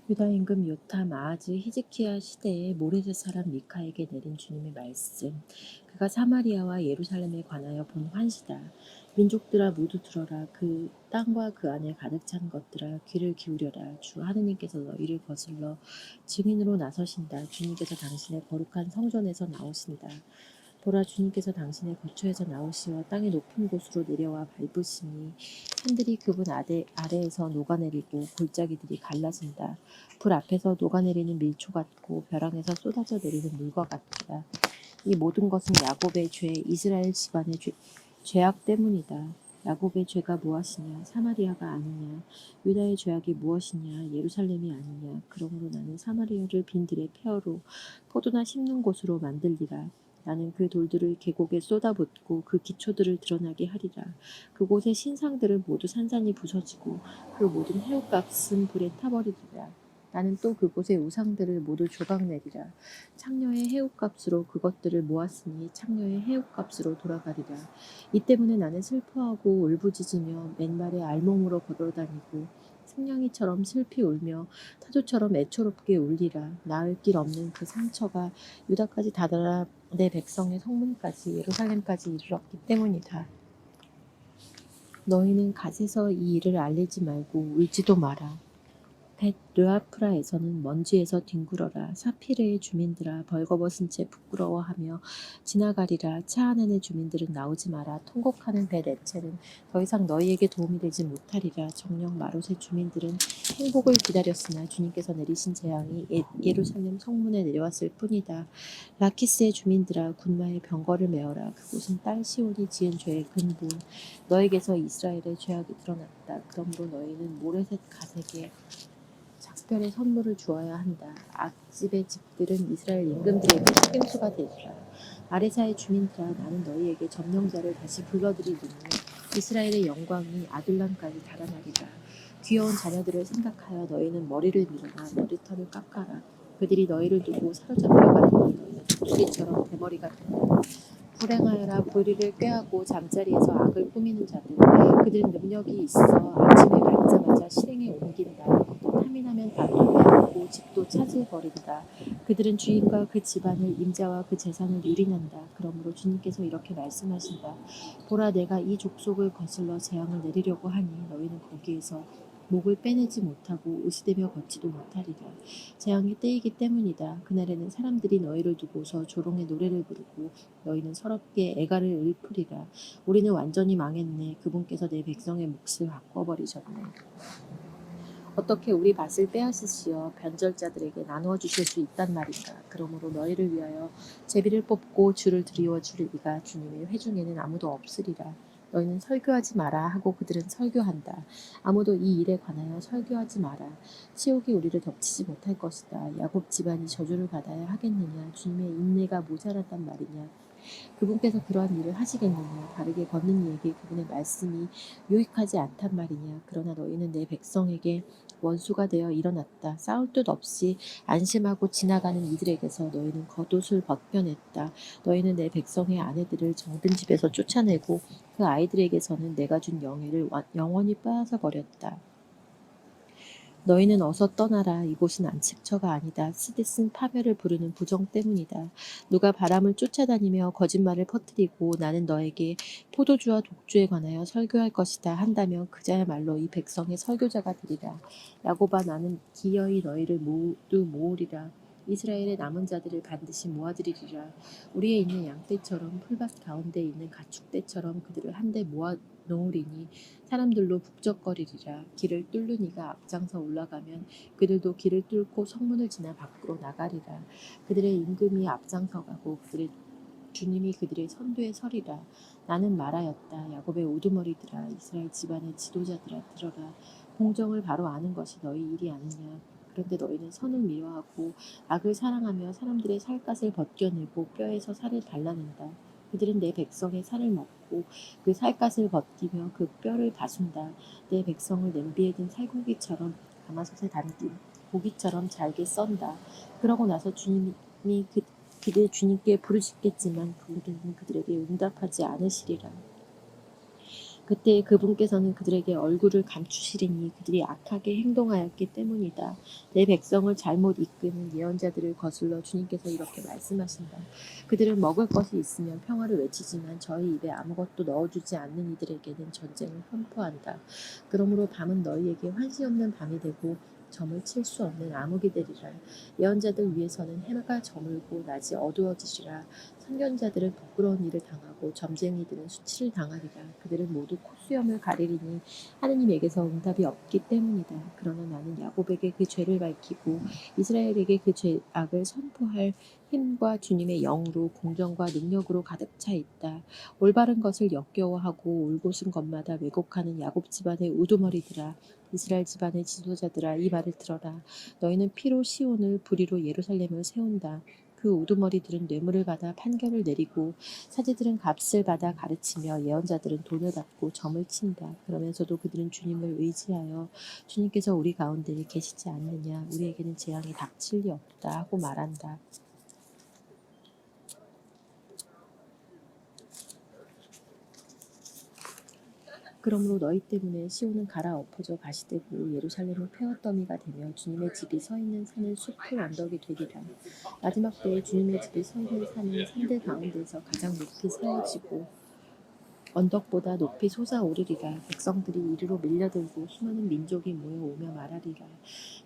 유다 임금 요탐 아하즈 히즈키야 시대에 모레셋 사람 미카에게 내린 주님의 말씀. 그가 사마리아와 예루살렘에 관하여 본 환시다. 민족들아 모두 들어라. 그 땅과 그 안에 가득 찬 것들아 귀를 기울여라. 주 하느님께서 너희를 거슬러 증인으로 나서신다. 주님께서 당신의 거룩한 성전에서 나오신다. 보라, 주님께서 당신의 거처에서 나오시어 땅의 높은 곳으로 내려와 밟으시니 산들이 그분 아래에서 녹아내리고 골짜기들이 갈라진다. 불 앞에서 녹아내리는 밀초 같고 벼랑에서 쏟아져 내리는 물과 같다. 이 모든 것은 야곱의 죄, 이스라엘 집안의 죄악 때문이다. 야곱의 죄가 무엇이냐? 사마리아가 아니냐? 유다의 죄악이 무엇이냐? 예루살렘이 아니냐? 그러므로 나는 사마리아를 빈들의 폐허로 포도나 심는 곳으로 만들리라. 나는 그 돌들을 계곡에 쏟아붓고 그 기초들을 드러나게 하리라. 그곳의 신상들을 모두 산산이 부서지고 그 모든 해옥값은 불에 타버리리라. 나는 또 그곳의 우상들을 모두 조각내리라. 창녀의 해옥값으로 그것들을 모았으니 창녀의 해옥값으로 돌아가리라. 이 때문에 나는 슬퍼하고 울부짖으며 맨발에 알몸으로 걸어다니고 승냥이처럼 슬피 울며 타조처럼 애초롭게 울리라. 나을 길 없는 그 상처가 유다까지 다다라 내 백성의 성문까지 예루살렘까지 이르렀기 때문이다. 너희는 갓에서 이 일을 알리지 말고 울지도 마라. 벳 르아프라에서는 먼지에서 뒹굴어라. 사피르의 주민들아 벌거벗은 채 부끄러워하며 지나가리라. 차 안의 주민들은 나오지 마라. 통곡하는 벳 에첼은 더 이상 너희에게 도움이 되지 못하리라. 정녕 마롯의 주민들은 행복을 기다렸으나 주님께서 내리신 재앙이 예루살렘 성문에 내려왔을 뿐이다. 라키스의 주민들아 군마의 병거를 메어라. 그곳은 딸 시온이 지은 죄의 근본 너에게서 이스라엘의 죄악이 드러났다. 그러므로 너희는 모레셋 가색에 작별의 선물을 주어야 한다. 악집의 집들은 이스라엘 임금들에게 속임수가 되리라. 아레사의 주민들아 나는 너희에게 점령자를 다시 불러들이리니 이스라엘의 영광이 아둘람까지 달아나리라. 귀여운 자녀들을 생각하여 너희는 머리를 밀어라. 머리털을 깎아라. 그들이 너희를 두고 사로잡혀가니 너희는 독수리처럼 대머리가 된다. 불행하여라. 보리를 꾀하고 잠자리에서 악을 꾸미는 자들. 그들은 능력이 있어 아침에 밝자마자 실행에 옮긴다. 탐이 나면 밥도 빼먹고 집도 차지해버린다. 그들은 주인과 그 집안을 임자와 그 재산을 유린한다. 그러므로 주님께서 이렇게 말씀하신다. 보라, 내가 이 족속을 거슬러 재앙을 내리려고 하니 너희는 거기에서 목을 빼내지 못하고 의시되며 걷지도 못하리라. 재앙의 때이기 때문이다. 그날에는 사람들이 너희를 두고서 조롱의 노래를 부르고 너희는 서럽게 애가를 읊으리라. 우리는 완전히 망했네. 그분께서 내 백성의 몫을 바꿔버리셨네. 어떻게 우리 밭을 빼앗으시어 변절자들에게 나누어 주실 수 있단 말인가. 그러므로 너희를 위하여 제비를 뽑고 주를 드리워 주리리가 주님의 회중에는 아무도 없으리라. 너희는 설교하지 마라 하고 그들은 설교한다. 아무도 이 일에 관하여 설교하지 마라. 치욕이 우리를 덮치지 못할 것이다. 야곱 집안이 저주를 받아야 하겠느냐. 주님의 인내가 모자란단 말이냐. 그분께서 그러한 일을 하시겠느냐. 바르게 걷는 이에게 그분의 말씀이 유익하지 않단 말이냐. 그러나 너희는 내 백성에게 원수가 되어 일어났다. 싸울 뜻 없이 안심하고 지나가는 이들에게서 너희는 겉옷을 벗겨냈다. 너희는 내 백성의 아내들을 정든 집에서 쫓아내고 그 아이들에게서는 내가 준 영예를 영원히 빼앗아 버렸다. 너희는 어서 떠나라. 이곳은 안식처가 아니다. 쓰디쓴 파멸을 부르는 부정 때문이다. 누가 바람을 쫓아다니며 거짓말을 퍼뜨리고 나는 너에게 포도주와 독주에 관하여 설교할 것이다 한다면 그자야말로 이 백성의 설교자가 되리라. 야곱아, 나는 기어이 너희를 모두 모으리라. 이스라엘의 남은 자들을 반드시 모아들이리라. 우리에 있는 양떼처럼 풀밭 가운데 있는 가축떼처럼 그들을 한데 모아 놓으리니 사람들로 북적거리리라. 길을 뚫는 이가 앞장서 올라가면 그들도 길을 뚫고 성문을 지나 밖으로 나가리라. 그들의 임금이 앞장서 가고 그들의 주님이 그들의 선두에 서리라. 나는 말하였다. 야곱의 우두머리들아, 이스라엘 집안의 지도자들아, 들어라. 공정을 바로 아는 것이 너희 일이 아니냐. 그런데 너희는 선을 미워하고 악을 사랑하며 사람들의 살갗을 벗겨내고 뼈에서 살을 발라낸다. 그들은 내 백성의 살을 먹고 그 살갗을 벗기며 그 뼈를 다순다. 내 백성을 냄비에 든 살고기처럼 가마솥에 담긴 고기처럼 잘게 썬다. 그러고 나서 주님이 그들 주님께 부르짖겠지만 그들은 그들에게 응답하지 않으시리라. 그때 그분께서는 그들에게 얼굴을 감추시리니 그들이 악하게 행동하였기 때문이다. 내 백성을 잘못 이끄는 예언자들을 거슬러 주님께서 이렇게 말씀하신다. 그들은 먹을 것이 있으면 평화를 외치지만 저희 입에 아무것도 넣어주지 않는 이들에게는 전쟁을 선포한다. 그러므로 밤은 너희에게 환시 없는 밤이 되고 점을 칠 수 없는 암흑이 되리라. 예언자들 위에서는 해가 저물고 낮이 어두워지리라. 선견자들은 부끄러운 일을 당하고 점쟁이들은 수치를 당하리라. 그들은 모두 콧수염을 가리리니 하느님에게서 응답이 없기 때문이다. 그러나 나는 야곱에게 그 죄를 밝히고 이스라엘에게 그 죄악을 선포할 힘과 주님의 영으로 공정과 능력으로 가득 차 있다. 올바른 것을 역겨워하고 올곧은 것마다 왜곡하는 야곱 집안의 우두머리들아, 이스라엘 집안의 지도자들아, 이 말을 들어라. 너희는 피로 시온을 불의로 예루살렘을 세운다. 그 우두머리들은 뇌물을 받아 판결을 내리고 사제들은 값을 받아 가르치며 예언자들은 돈을 받고 점을 친다. 그러면서도 그들은 주님을 의지하여 주님께서 우리 가운데 계시지 않느냐, 우리에게는 재앙이 닥칠 리 없다 하고 말한다. 그러므로 너희 때문에 시온은 갈아엎어져 가시되고 예루살렘은 폐허더미가 되며 주님의 집이 서 있는 산은 숲풀 언덕이 되리라. 마지막 때에 주님의 집이 서 있는 산은 산들 가운데서 가장 높이 세워지고 언덕보다 높이 솟아오르리라. 백성들이 이리로 밀려들고 수많은 민족이 모여오며 말하리라.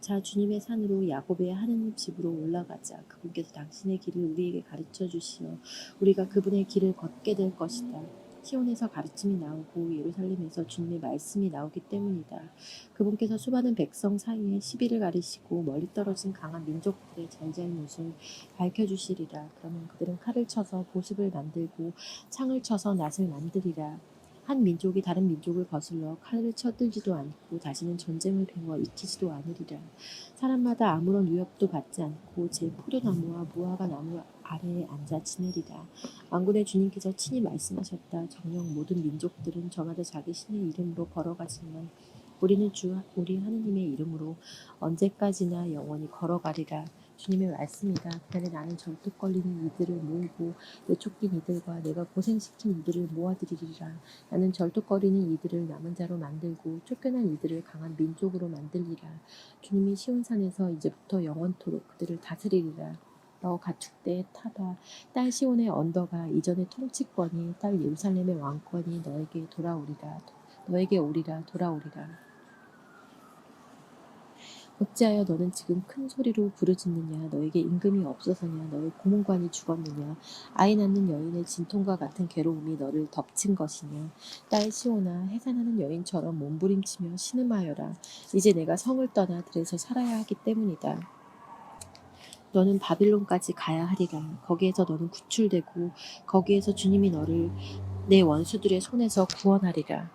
자, 주님의 산으로 야곱의 하느님 집으로 올라가자. 그분께서 당신의 길을 우리에게 가르쳐 주시어 우리가 그분의 길을 걷게 될 것이다. 시온에서 가르침이 나오고 예루살렘에서 주님의 말씀이 나오기 때문이다. 그분께서 수많은 백성 사이에 시비를 가리시고 멀리 떨어진 강한 민족들의 잘잘못을 밝혀주시리라. 그러면 그들은 칼을 쳐서 보습을 만들고 창을 쳐서 낫을 만들리라. 한 민족이 다른 민족을 거슬러 칼을 쳐들지도 않고 다시는 전쟁을 배워 익히지도 않으리라. 사람마다 아무런 위협도 받지 않고 제 포도나무와 무화과 나무 아래에 앉아 지내리라. 만군의 주님께서 친히 말씀하셨다. 정녕 모든 민족들은 저마다 자기 신의 이름으로 걸어가지만 우리는 우리 하느님의 이름으로 언제까지나 영원히 걸어가리라. 주님의 말씀이다. 그날에 나는 절뚝 걸리는 이들을 모으고 내쫓긴 이들과 내가 고생시킨 이들을 모아들이리라. 나는 절뚝거리는 이들을 남은 자로 만들고 쫓겨난 이들을 강한 민족으로 만들리라. 주님이 시온산에서 이제부터 영원토록 그들을 다스리리라. 너 가축대의 타다. 딸 시온의 언더가 이전의 통치권이 딸 예루살렘의 왕권이 너에게 돌아오리라. 너에게 오리라. 돌아오리라. 어찌하여 너는 지금 큰 소리로 부르짖느냐. 너에게 임금이 없어서냐. 너의 고문관이 죽었느냐. 아이 낳는 여인의 진통과 같은 괴로움이 너를 덮친 것이냐. 딸 시온아, 해산하는 여인처럼 몸부림치며 신음하여라. 이제 내가 성을 떠나 들에서 살아야 하기 때문이다. 너는 바빌론까지 가야 하리라. 거기에서 너는 구출되고 거기에서 주님이 너를 내 원수들의 손에서 구원하리라.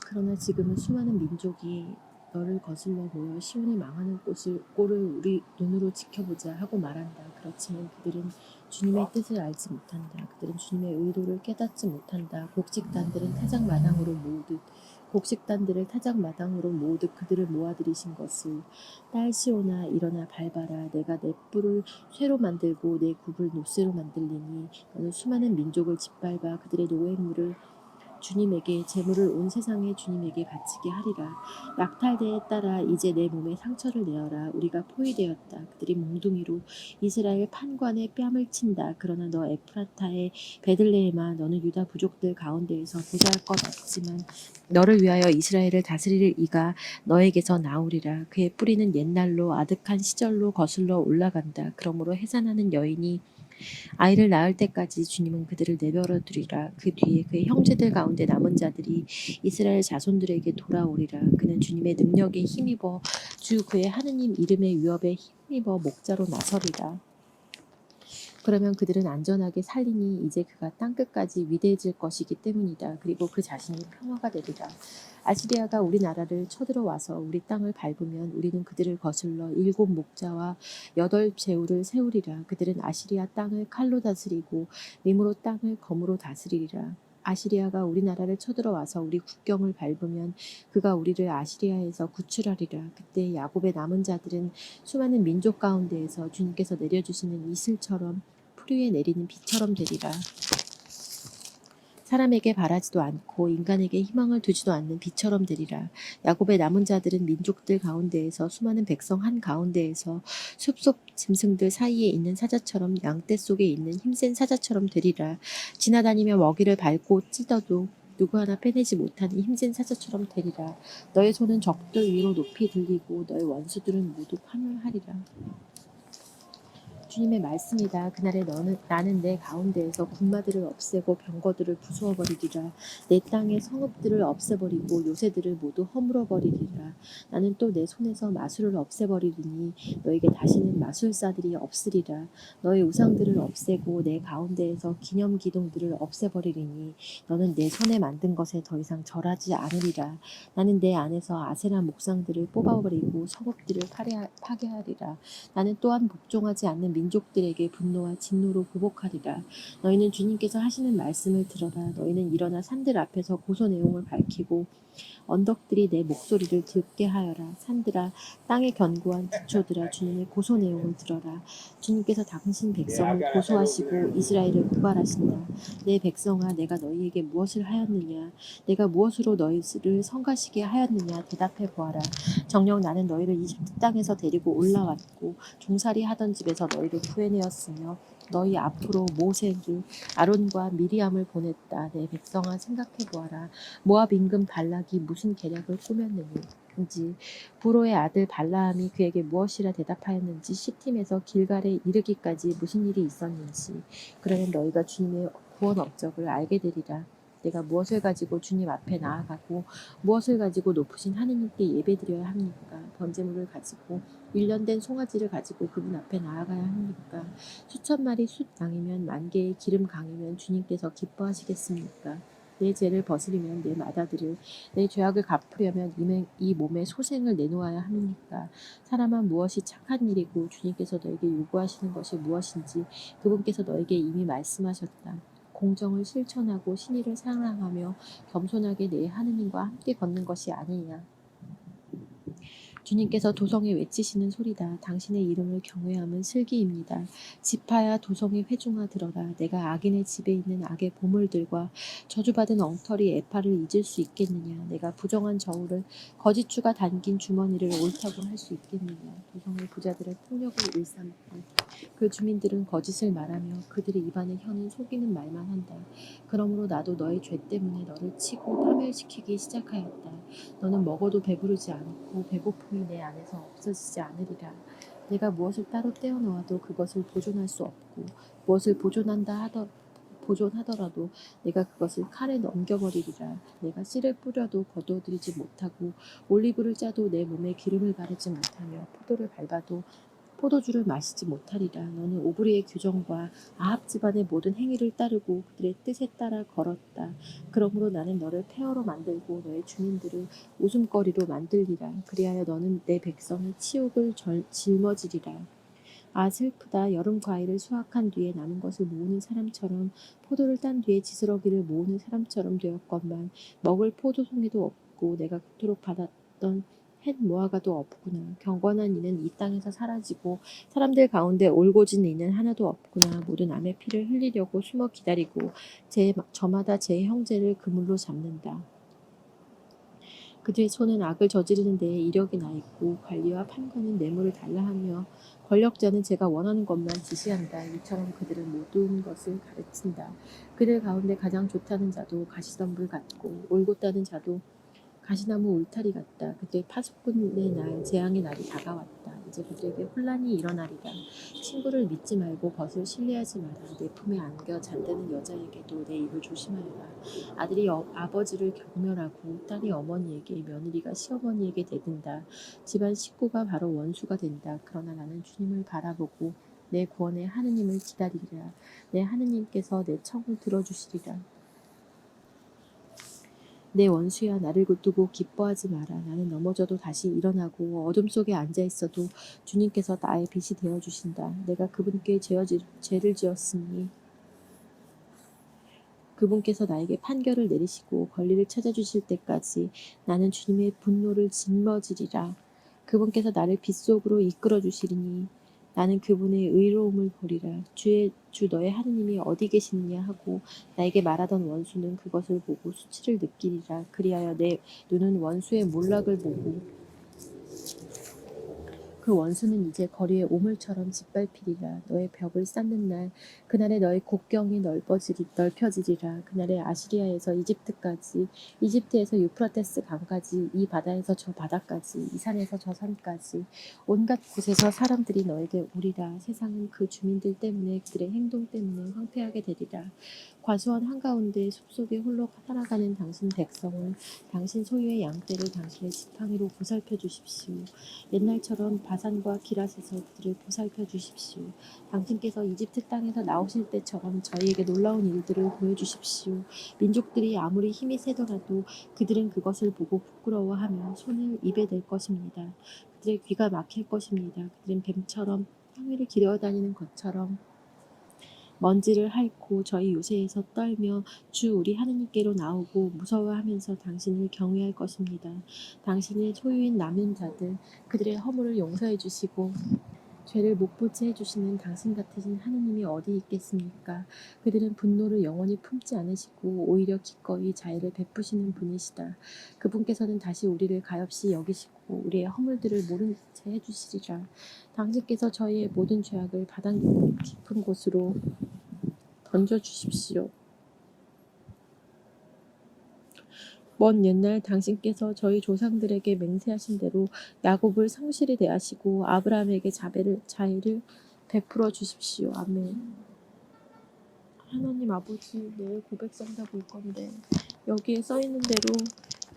그러나 지금은 수많은 민족이 너를 거슬러 모여 시온이 망하는 꼴을 우리 눈으로 지켜보자 하고 말한다. 그렇지만 그들은 주님의 뜻을 알지 못한다. 그들은 주님의 의도를 깨닫지 못한다. 곡식단들을 타작마당으로 모으듯 그들을 모아들이신 것을. 딸 시온아, 일어나 밟아라. 내가 내 뿔을 쇠로 만들고 내 굽을 노쇠로 만들리니 너는 수많은 민족을 짓밟아 그들의 노획물을 주님에게 재물을 온 세상의 주님에게 바치게 하리라. 낙탈대에 따라 이제 내 몸에 상처를 내어라. 우리가 포위되었다. 그들이 몽둥이로 이스라엘 판관의 뺨을 친다. 그러나 너 에프라타의 베들레헴아, 너는 유다 부족들 가운데에서 보잘것 없지만 너를 위하여 이스라엘을 다스릴 이가 너에게서 나오리라. 그의 뿌리는 옛날로 아득한 시절로 거슬러 올라간다. 그러므로 해산하는 여인이 아이를 낳을 때까지 주님은 그들을 내버려 두리라. 그 뒤에 그의 형제들 가운데 남은 자들이 이스라엘 자손들에게 돌아오리라. 그는 주님의 능력에 힘입어 주 그의 하느님 이름의 위협에 힘입어 목자로 나서리라. 그러면 그들은 안전하게 살리니 이제 그가 땅끝까지 위대해질 것이기 때문이다. 그리고 그 자신이 평화가 되리라. 아시리아가 우리나라를 쳐들어와서 우리 땅을 밟으면 우리는 그들을 거슬러 7 목자와 8 제후를 세우리라. 그들은 아시리아 땅을 칼로 다스리고 림으로 땅을 검으로 다스리리라. 아시리아가 우리나라를 쳐들어와서 우리 국경을 밟으면 그가 우리를 아시리아에서 구출하리라. 그때 야곱의 남은 자들은 수많은 민족 가운데에서 주님께서 내려주시는 이슬처럼 풀 위에 내리는 비처럼 되리라. 사람에게 바라지도 않고 인간에게 희망을 두지도 않는 비처럼 되리라. 야곱의 남은 자들은 민족들 가운데에서 수많은 백성 한 가운데에서 숲속 짐승들 사이에 있는 사자처럼 양떼 속에 있는 힘센 사자처럼 되리라. 지나다니며 먹이를 밟고 찢어도 누구 하나 빼내지 못하는 힘센 사자처럼 되리라. 너의 손은 적들 위로 높이 들리고 너의 원수들은 모두 파멸하리라. 주님의 말씀이다. 그날에 나는 내 가운데에서 군마들을 없애고 병거들을 부수어 버리리라. 내 땅의 성읍들을 없애버리고 요새들을 모두 허물어 버리리라. 나는 또 내 손에서 마술을 없애버리리니 너에게 다시는 마술사들이 없으리라. 너의 우상들을 없애고 내 가운데에서 기념기둥들을 없애버리리니 너는 내 손에 만든 것에 더 이상 절하지 않으리라. 나는 내 안에서 아세라 목상들을 뽑아버리고 성읍들을 파괴하리라. 나는 또한 복종하지 않는 민족들에게 분노와 진노로 보복하리라. 너희는 주님께서 하시는 말씀을 들어라. 너희는 일어나 산들 앞에서 고소 내용을 밝히고 언덕들이 내 목소리를 듣게 하여라. 산들아, 땅의 견고한 기초들아, 주님의 고소 내용을 들어라. 주님께서 당신 백성을 고소하시고 이스라엘을 구발하신다. 내 백성아, 내가 너희에게 무엇을 하였느냐? 내가 무엇으로 너희를 성가시게 하였느냐? 대답해 보아라. 정녕 나는 너희를 이집트 땅에서 데리고 올라왔고 종살이 하던 집에서 너희를 구해내었으며 너희 앞으로 모세를 아론과 미리암을 보냈다. 내 백성아 생각해 보아라. 모압 임금 발락이 무슨 계략을 꾸몄느냐인지 부로의 아들 발라함이 그에게 무엇이라 대답하였는지 시팀에서 길갈에 이르기까지 무슨 일이 있었는지 그러면 너희가 주님의 구원 업적을 알게 되리라. 내가 무엇을 가지고 주님 앞에 나아가고 무엇을 가지고 높으신 하느님께 예배드려야 합니까? 번제물을 가지고 1년 된 송아지를 가지고 그분 앞에 나아가야 합니까? 수천 마리 숫 양이면 만 개의 기름 강이면 주님께서 기뻐하시겠습니까? 내 죄를 벗으려면 내 맏아들을, 내 죄악을 갚으려면 이 몸에 소생을 내놓아야 합니까? 사람아 무엇이 착한 일이고 주님께서 너에게 요구하시는 것이 무엇인지 그분께서 너에게 이미 말씀하셨다. 공정을 실천하고 신의를 사랑하며 겸손하게 내 하느님과 함께 걷는 것이 아니냐. 주님께서 도성에 외치시는 소리다. 당신의 이름을 경외함은 슬기입니다. 지파야 도성의 회중아 들어라. 내가 악인의 집에 있는 악의 보물들과 저주받은 엉터리 에파를 잊을 수 있겠느냐. 내가 부정한 저울을 거짓주가 담긴 주머니를 옳다고 할 수 있겠느냐. 도성의 부자들의 폭력을 일삼고 그 주민들은 거짓을 말하며 그들의 입안에 혀는 속이는 말만 한다. 그러므로 나도 너의 죄 때문에 너를 치고 파멸시키기 시작하였다. 너는 먹어도 배부르지 않고 배고픔이 내 안에서 없어지지 않으리라. 내가 무엇을 따로 떼어놓아도 그것을 보존할 수 없고 무엇을 보존하더라도 내가 그것을 칼에 넘겨버리리라. 내가 씨를 뿌려도 거두어들이지 못하고 올리브를 짜도 내 몸에 기름을 바르지 못하며 포도를 밟아도 포도주를 마시지 못하리라. 너는 오브리의 규정과 아합 집안의 모든 행위를 따르고 그들의 뜻에 따라 걸었다. 그러므로 나는 너를 폐허로 만들고 너의 주민들을 웃음거리로 만들리라. 그리하여 너는 내 백성의 치욕을 짊어지리라. 아 슬프다. 여름 과일을 수확한 뒤에 남은 것을 모으는 사람처럼 포도를 딴 뒤에 지스러기를 모으는 사람처럼 되었건만 먹을 포도송이도 없고 내가 그토록 받았던 햇 무화과도 없구나. 경건한 이는 이 땅에서 사라지고 사람들 가운데 올고진 이는 하나도 없구나. 모두 남의 피를 흘리려고 숨어 기다리고 저마다 제 형제를 그물로 잡는다. 그들의 손은 악을 저지르는 데에 이력이 나 있고 관리와 판관은 뇌물을 달라 하며 권력자는 제가 원하는 것만 지시한다. 이처럼 그들은 모든 것을 가르친다. 그들 가운데 가장 좋다는 자도 가시덤불 같고 올곧다는 자도 가시나무 울타리 같다. 그때 파수꾼의 날, 재앙의 날이 다가왔다. 이제 그들에게 혼란이 일어나리라. 친구를 믿지 말고 벗을 신뢰하지 마라. 내 품에 안겨 잠드는 여자에게도 내 입을 조심하여라. 아들이 아버지를 경멸하고 딸이 어머니에게 며느리가 시어머니에게 대든다. 집안 식구가 바로 원수가 된다. 그러나 나는 주님을 바라보고 내 구원의 하느님을 기다리리라. 내 하느님께서 내 청을 들어주시리라. 내 원수야 나를 두고 기뻐하지 마라. 나는 넘어져도 다시 일어나고 어둠 속에 앉아있어도 주님께서 나의 빛이 되어주신다. 내가 그분께 죄를 지었으니 그분께서 나에게 판결을 내리시고 권리를 찾아주실 때까지 나는 주님의 분노를 짊어지리라. 그분께서 나를 빛 속으로 이끌어 주시리니 나는 그분의 의로움을 보리라. 주 너의 하느님이 어디 계시느냐 하고 나에게 말하던 원수는 그것을 보고 수치를 느끼리라. 그리하여 내 눈은 원수의 몰락을 보고 그 원수는 이제 거리의 오물처럼 짓밟히리라. 너의 벽을 쌓는 날 그날에 너의 곡경이 넓혀지리라. 그날에 아시리아에서 이집트까지 이집트에서 유프라테스 강까지 이 바다에서 저 바다까지 이 산에서 저 산까지 온갖 곳에서 사람들이 너에게 오리라. 세상은 그 주민들 때문에 그들의 행동 때문에 황폐하게 되리라. 과수원 한가운데 숲속에 홀로 살아가는 당신 백성을 당신 소유의 양떼를 당신의 지팡이로 보살펴 주십시오. 옛날처럼 바산과 기랏에서 그들을 보살펴 주십시오. 당신께서 이집트 땅에서 나오실 때처럼 저희에게 놀라운 일들을 보여주십시오. 민족들이 아무리 힘이 세더라도 그들은 그것을 보고 부끄러워하며 손을 입에 댈 것입니다. 그들의 귀가 막힐 것입니다. 그들은 뱀처럼 항해를 기려다니는 것처럼 먼지를 핥고 저희 요새에서 떨며 주 우리 하느님께로 나오고 무서워하면서 당신을 경외할 것입니다. 당신의 소유인 남은 자들 그들의 허물을 용서해 주시고 죄를 못 보게 해주시는 당신 같으신 하느님이 어디 있겠습니까? 그들은 분노를 영원히 품지 않으시고 오히려 기꺼이 자애를 베푸시는 분이시다. 그분께서는 다시 우리를 가엾이 여기시고 우리의 허물들을 모른 채 해주시리라. 당신께서 저희의 모든 죄악을 바다 깊은 곳으로 던져주십시오. 먼 옛날 당신께서 저희 조상들에게 맹세하신 대로 야곱을 성실히 대하시고 아브라함에게 자애를 베풀어 주십시오. 아멘. 하나님 아버지, 내일 고백성다 볼 건데 여기에 써 있는 대로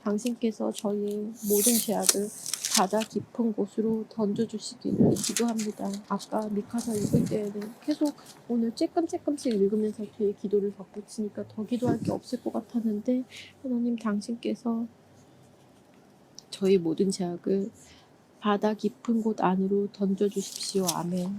당신께서 저희의 모든 죄악을 바다 깊은 곳으로 던져주시기를 기도합니다. 아까 미카사 읽을 때에는 계속 오늘 쬐끔쬐끔씩 읽으면서 뒤에 기도를 덧붙이니까 더 기도할 게 없을 것 같았는데 하나님 당신께서 저희 모든 죄악을 바다 깊은 곳 안으로 던져주십시오. 아멘.